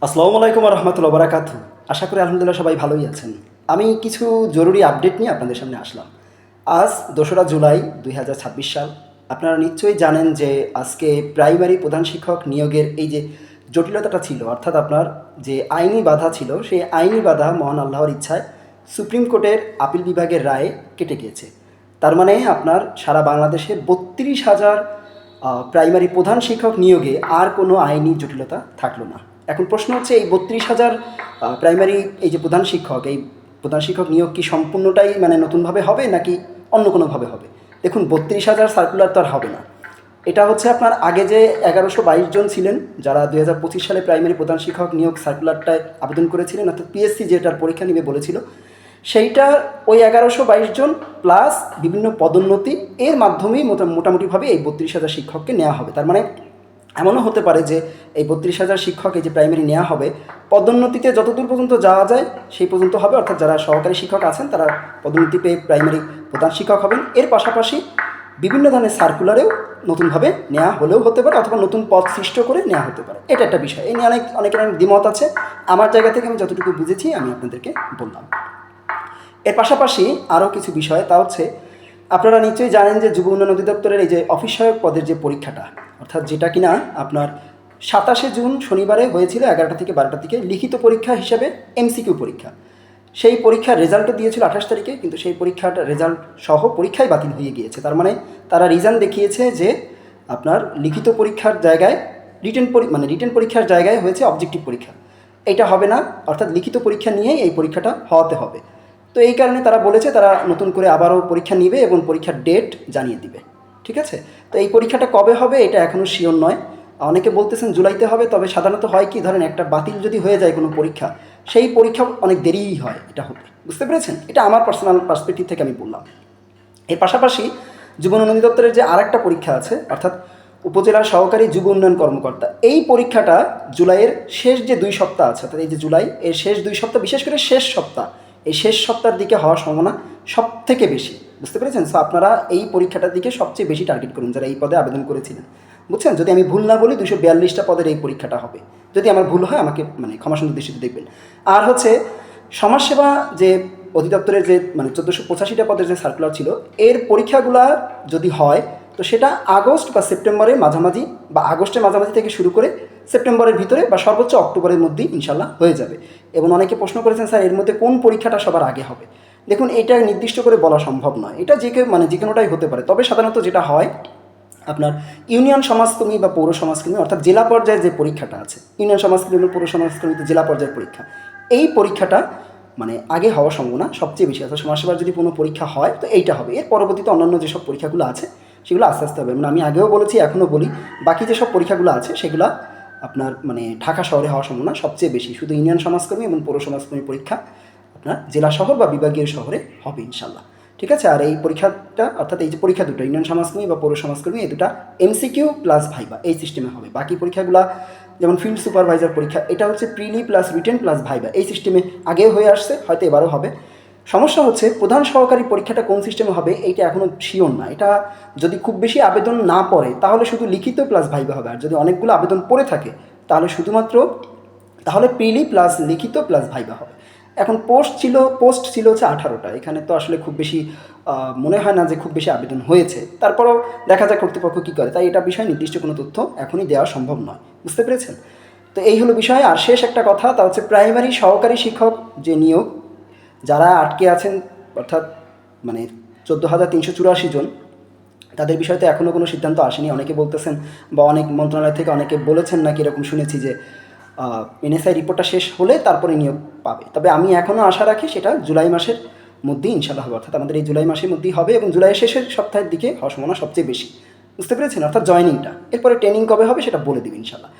আসসালামু আলাইকুম রহমতুল্লাহ বারাকাতু। আশা করি আলহামদুলিল্লাহ সবাই ভালোই আছেন। আমি কিছু জরুরি আপডেট নিয়ে আপনাদের সামনে আসলাম। আজ 2রা জুলাই 2026 সাল। আপনারা নিশ্চয়ই জানেন যে আজকে প্রাইমারি প্রধান শিক্ষক নিয়োগের এই যে জটিলতাটা ছিল, অর্থাৎ আপনার যে আইনি বাধা ছিল, সেই আইনি বাধা মহান আল্লাহর ইচ্ছায় সুপ্রিম কোর্টের আপিল বিভাগের রায়ে কেটে গিয়েছে। তার মানে আপনার সারা বাংলাদেশে 32,000 প্রাইমারি প্রধান শিক্ষক নিয়োগে আর কোনো আইনি জটিলতা থাকলো না। এখন প্রশ্ন হচ্ছে, এই 32,000 প্রাইমারি এই যে প্রধান শিক্ষক নিয়োগ কি সম্পূর্ণটাই মানে নতুনভাবে হবে নাকি অন্য কোনোভাবে হবে? দেখুন, 32,000 সার্কুলার তো আর হবে না। এটা হচ্ছে আপনার আগে যে 1122 জন ছিলেন যারা 2025 সালে প্রাইমারি প্রধান শিক্ষক নিয়োগ সার্কুলারটায় আবেদন করেছিলেন, অর্থাৎ পিএসসি যেটার পরীক্ষা নেবে বলেছিল, সেইটা ওই 1122 জন প্লাস বিভিন্ন পদোন্নতি এর মাধ্যমেই মোটামুটিভাবে এই 32,000 শিক্ষককে নেওয়া হবে। তার মানে এমনও হতে পারে যে এই 32,000 শিক্ষক এই যে প্রাইমারি নেওয়া হবে, পদোন্নতিতে যতদূর পর্যন্ত যাওয়া যায় সেই পর্যন্ত হবে, অর্থাৎ যারা সহকারী শিক্ষক আছেন তারা পদোন্নতি পেয়ে প্রাইমারি প্রধান শিক্ষক হবেন। এর পাশাপাশি বিভিন্ন ধরনের সার্কুলারেও নতুনভাবে নেওয়া হলেও হতে পারে, অথবা নতুন পদ সৃষ্ট করে নেওয়া হতে পারে। এটা একটা বিষয়, এই নিয়ে অনেকের অনেক দ্বিমত আছে। আমার জায়গা থেকে আমি যতটুকু বুঝেছি আমি আপনাদেরকে বললাম। এর পাশাপাশি আরও কিছু বিষয়, তা হচ্ছে আপনারা নিশ্চয়ই জানেন যে যুব উন্নয়ন অধিদপ্তরের এই যে অফিস সহায়ক পদের যে পরীক্ষাটা, অর্থাৎ যেটা কিনা আপনার 27শে জুন শনিবারে হয়েছিল 11টা থেকে 12টার দিকে, লিখিত পরীক্ষা হিসাবে এমসিকিউ পরীক্ষা। সেই পরীক্ষার রেজাল্টও দিয়েছিল 28 তারিখে, কিন্তু সেই পরীক্ষাটা রেজাল্ট সহ পরীক্ষাই বাতিল হয়ে গিয়েছে। তার মানে তারা রিজন দেখিয়েছে যে আপনার লিখিত পরীক্ষার জায়গায় রিটেন পরীক্ষার জায়গায় হয়েছে অবজেক্টিভ পরীক্ষা। এটা হবে না, অর্থাৎ লিখিত পরীক্ষা নিয়েই এই পরীক্ষাটা হওয়াতে হবে। তো এই কারণে তারা বলেছে তারা নতুন করে আবারও পরীক্ষা নিবে এবং পরীক্ষার ডেট জানিয়ে দিবে। ঠিক আছে? তো এই পরীক্ষাটা কবে হবে এটা এখনও শিওর নয়। অনেকে বলতেছেন জুলাইতে হবে, তবে সাধারণত হয় কি, ধরেন একটা বাতিল যদি হয়ে যায় কোনো পরীক্ষা, সেই পরীক্ষা অনেক দেরিই হয় এটা হতে। বুঝতে পেরেছেন? এটা আমার পার্সোনাল পার্সপেক্টিভ থেকে আমি বললাম। এর পাশাপাশি যুব উন্নয়ন অধিদপ্তরের যে আরেকটা পরীক্ষা আছে, অর্থাৎ উপজেলা সহকারী যুব উন্নয়ন কর্মকর্তা, এই পরীক্ষাটা জুলাইয়ের শেষ যে 2 সপ্তাহ আছে, অর্থাৎ এই যে জুলাই এর শেষ 2 সপ্তাহ, বিশেষ করে শেষ সপ্তাহ, এই শেষ সপ্তাহের দিকে হওয়ার সম্ভাবনা সব থেকে বেশি। বুঝতে পেরেছেন? সো আপনারা এই পরীক্ষাটার দিকে সবচেয়ে বেশি টার্গেট করুন যারা এই পদে আবেদন করেছিলেন। বুঝছেন? যদি আমি ভুল না বলি 242টা পদের এই পরীক্ষাটা হবে। যদি আমার ভুল হয় আমাকে ক্ষমাসুন্দর দৃষ্টিতে দেখবেন। আর হচ্ছে সমাজসেবা যে অধিদপ্তরের যে 1485টা পদের যে সার্কুলার ছিল, এর পরীক্ষাগুলা যদি হয় তো সেটা আগস্ট বা সেপ্টেম্বরের মাঝামাঝি, বা আগস্টের মাঝামাঝি থেকে শুরু করে সেপ্টেম্বরের ভিতরে বা সর্বোচ্চ অক্টোবরের মধ্যেই ইনশাল্লাহ হয়ে যাবে। এবং অনেকে প্রশ্ন করেছেন, স্যার এর মধ্যে কোন পরীক্ষাটা সবার আগে হবে? দেখুন, এটা নির্দিষ্ট করে বলা সম্ভব নয়। এটা যে কোনোটাই হতে পারে। তবে সাধারণত যেটা হয়, আপনার ইউনিয়ন সমাজকর্মী বা পৌর সমাজকর্মী, অর্থাৎ জেলা পর্যায়ে যে পরীক্ষাটা আছে, ইউনিয়ন সমাজকর্মী এবং পৌর সমাজকর্মীতে জেলা পর্যায়ের পরীক্ষা, এই পরীক্ষাটা আগে হওয়ার সম্ভাবনা সবচেয়ে বেশি। অর্থাৎ সমাজসেবার যদি কোনো পরীক্ষা হয় তো এইটা হবে। এর পরবর্তীতে অন্যান্য যেসব পরীক্ষাগুলো আছে সেগুলো আস্তে আস্তে হবে। আমি আগেও বলেছি, এখনও বলি, বাকি যেসব পরীক্ষাগুলো আছে সেগুলো আপনার ঢাকা শহরে হওয়ার সম্ভাবনা সবচেয়ে বেশি। শুধু ইউনিয়ন সমাজকর্মী এবং পৌর সমাজকর্মী পরীক্ষা আপনার জেলা শহর বা বিভাগীয় শহরে হবে ইনশাল্লাহ। ঠিক আছে? আর এই পরীক্ষাটা, অর্থাৎ এই যে পরীক্ষা দুটো, ইউনিয়ন সমাজকর্মী বা পৌর সমাজকর্মী, এই দুটা এমসিকিউ প্লাস ভাইবা এই সিস্টেমে হবে। বাকি পরীক্ষাগুলো যেমন ফিল্ড সুপারভাইজার পরীক্ষা, এটা হচ্ছে প্রিলি প্লাস রিটেন প্লাস ভাইবা এই সিস্টেমে আগেও হয়ে আসছে, হয়তো এবারও হবে। সমস্যা হচ্ছে প্রধান সহকারী পরীক্ষাটা কোন সিস্টেমে হবে এইটা এখনও শিওর না। এটা যদি খুব বেশি আবেদন না পড়ে তাহলে শুধু লিখিত প্লাস ভাইবা হবে, আর যদি অনেকগুলো আবেদন পড়ে থাকে তাহলে প্রিলি প্লাস লিখিত প্লাস ভাইবা হবে। এখন পোস্ট ছিল হচ্ছে 18টা। এখানে তো আসলে খুব বেশি মনে হয় না যে খুব বেশি আবেদন হয়েছে। তারপরেও দেখা যায় কর্তৃপক্ষ কী করে, তাই এটা বিষয়ে নির্দিষ্ট কোনো তথ্য এখনই দেওয়া সম্ভব নয়। বুঝতে পেরেছেন? তো এই হলো বিষয়। আর শেষ একটা কথা, তা হচ্ছে প্রাইমারি সহকারী শিক্ষক যে নিয়োগ, যারা আটকে আছেন, অর্থাৎ 14,384 জন, তাদের বিষয়ে তো এখনও কোনো সিদ্ধান্ত আসেনি। অনেকে বলতেছেন, বা অনেক মন্ত্রণালয় থেকে অনেকে বলেছেন নাকি, এরকম শুনেছি যে এনএসআই রিপোর্টটা শেষ হলে তারপরে নিয়োগ পাবে। তবে আমি এখনও আশা রাখি সেটা জুলাই মাসের মধ্যেই ইনশাল্লাহ হবে, অর্থাৎ আমাদের এই জুলাই মাসের মধ্যেই হবে এবং জুলাইয়ের শেষের সপ্তাহের দিকে হওয়ার সম্ভাবনা সবচেয়ে বেশি। বুঝতে পেরেছেন? অর্থাৎ জয়নিংটা, এরপরে ট্রেনিং কবে হবে সেটা বলে দিবে ইনশাল্লাহ।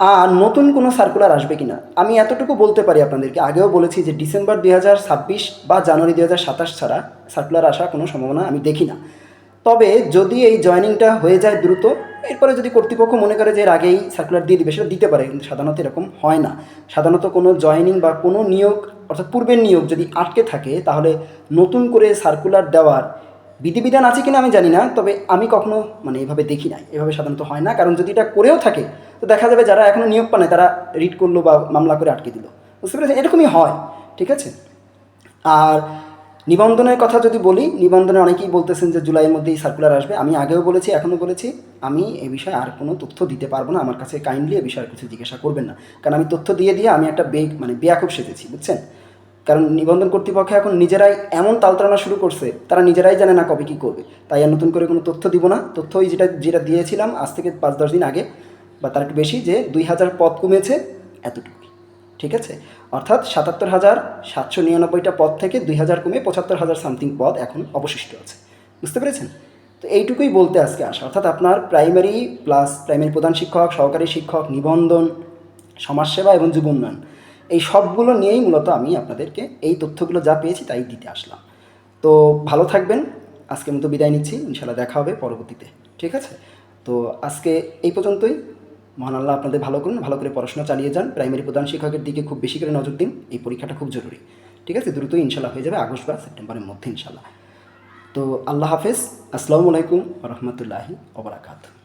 আর নতুন কোনো সার্কুলার আসবে কি না আমি এতটুকু বলতে পারি আপনাদেরকে, আগেও বলেছি যে ডিসেম্বর 2026 বা জানুয়ারি 2027 ছাড়া সার্কুলার আসার কোনো সম্ভাবনা আমি দেখি না। তবে যদি এই জয়েনিংটা হয়ে যায় দ্রুত, এরপরে যদি কর্তৃপক্ষ মনে করে যে এর আগেই সার্কুলার দিয়ে দিবে, সেটা দিতে পারে, কিন্তু সাধারণত এরকম হয় না। সাধারণত কোনো জয়েনিং বা কোনো নিয়োগ, অর্থাৎ পূর্বের নিয়োগ যদি আটকে থাকে, তাহলে নতুন করে সার্কুলার দেওয়ার বিধিবিধান আছে কিনা আমি জানি না, তবে আমি কখনো এভাবে দেখি নাই। এভাবে সাধারণত হয় না, কারণ যদি এটা করেও থাকে তো দেখা যাবে যারা এখনও নিয়োগ পায় না তারা রিট করলো বা মামলা করে আটকে দিল, বুঝতে পেরেছেন? এরকমই হয়, ঠিক আছে? আর নিবন্ধনের কথা যদি বলি, নিবন্ধনে অনেকেই বলতেছেন যে জুলাইয়ের মধ্যেই সার্কুলার আসবে। আমি আগেও বলেছি, এখনও বলেছি, আমি এ বিষয়ে আর কোনো তথ্য দিতে পারবো না। আমার কাছে কাইন্ডলি এ বিষয়ে আর কিছু জিজ্ঞাসা করবেন না, কারণ আমি তথ্য দিয়ে দিয়ে আমি একটা বেয়াকুব সেজেছি, বুঝছেন? কারণ নিবন্ধন কর্তৃপক্ষ এখন নিজেরাই এমন তালতরানা শুরু করছে, তারা নিজেরাই জানে না কবে কী করবে। তাই আর নতুন করে কোনো তথ্য দিব না। তথ্য ওই যেটা যেটা দিয়েছিলাম আজ থেকে 5-10 দিন আগে বা তার একটু বেশি, যে 2000 পদ কমেছে, এতটুকু, ঠিক আছে? অর্থাৎ 77,799টা পদ থেকে 2000 কমে 75,000 সামথিং পদ এখন অবশিষ্ট আছে, বুঝতে পেরেছেন? তো এইটুকুই বলতে আজকে আসা। অর্থাৎ আপনার প্রাইমারি প্লাস প্রাইমারি প্রধান শিক্ষক, সহকারী শিক্ষক, নিবন্ধন, সমাজসেবা এবং যুব উন্নয়ন, এই সবগুলো নিয়েই মূলত আমি আপনাদেরকে এই তথ্যগুলো যা পেয়েছি তাই দিতে আসলাম। তো ভালো থাকবেন, আজকের মতো বিদায় নিচ্ছি। ইনশাল্লাহ দেখা হবে পরবর্তীতে, ঠিক আছে? তো আজকে এই পর্যন্তই। মহান আল্লাহ আপনাদের ভালো করুন, ভালো করে পড়াশোনা চালিয়ে যান। প্রাইমারি প্রধান শিক্ষকের দিকে খুব বেশি করে নজর দিন, এই পরীক্ষাটা খুব জরুরি, ঠিক আছে? দ্রুতই ইনশাল্লাহ হয়ে যাবে, আগস্ট বা সেপ্টেম্বরের মধ্যে ইনশাল্লাহ। তো আল্লাহ হাফেজ, আসসালামু আলাইকুম রহমতুল্লাহি ওয়া বারাকাতুহু।